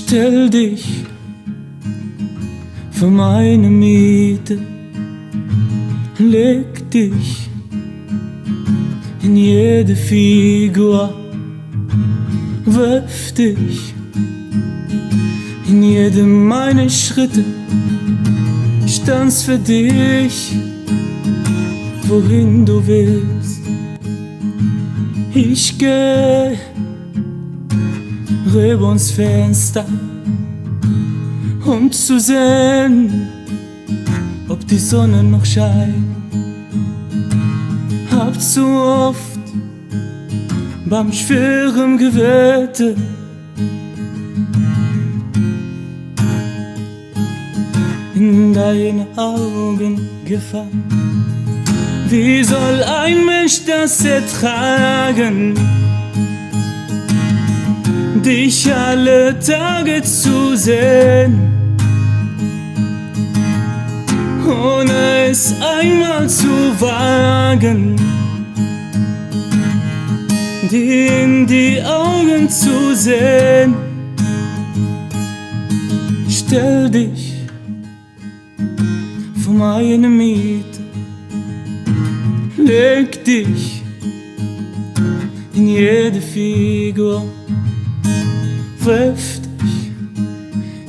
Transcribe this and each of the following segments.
Stell dich für meine Miete, leg dich in jede Figur, wirf dich in jede meiner Schritte. Ich tanz für dich, wohin du willst. Ich geh rüber ans Fenster, um zu sehen, ob die Sonne noch scheint. Hab zu oft beim schweren Gewitter in deine Augen gefallen. Wie soll ein Mensch das ertragen, dich alle Tage zu sehen, ohne es einmal zu wagen, dir in die Augen zu sehen. Stell dich vor meine Miete, leg dich in jede Figur, wirf dich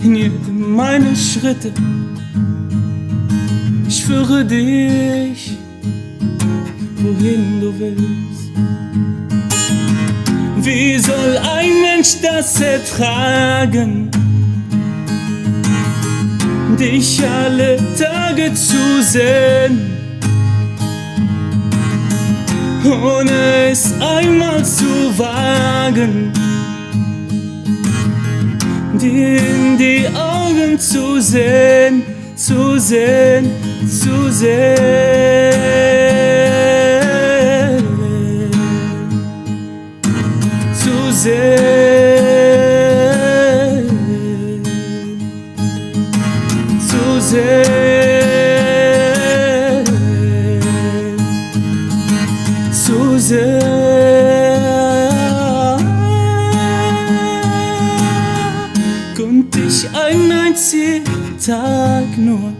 in jede meiner Schritte. Ich führe dich, wohin du willst. Wie soll ein Mensch das ertragen, dich alle Tage zu sehen, ohne es einmal zu wagen, dir in die Augen zu sehen, zu sehen, zu sehen, zu sehen, zu sehen, zu sehen. Konnte ich einen einzigen Tag nur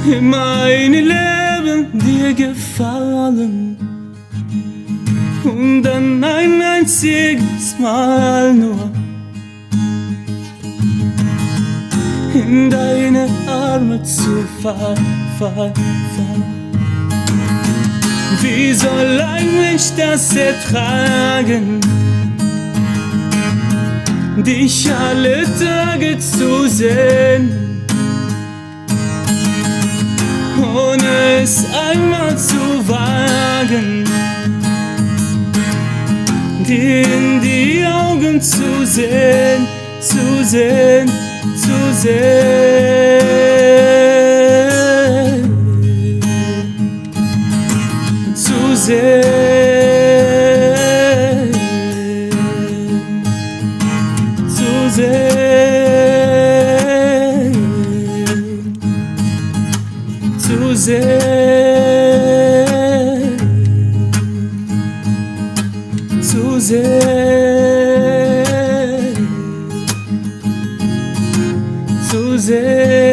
in mein Leben dir gefallen, und dann ein einziges Mal nur in deine Arme zu fallen. Wie soll ein Mensch das ertragen, dich alle Tage zu sehen, ohne es einmal zu wagen, dir in die Augen zu sehen, zu sehen, zu sehen, zu sehen, zu sehen, zu sehen, zu sehen, zu sehen.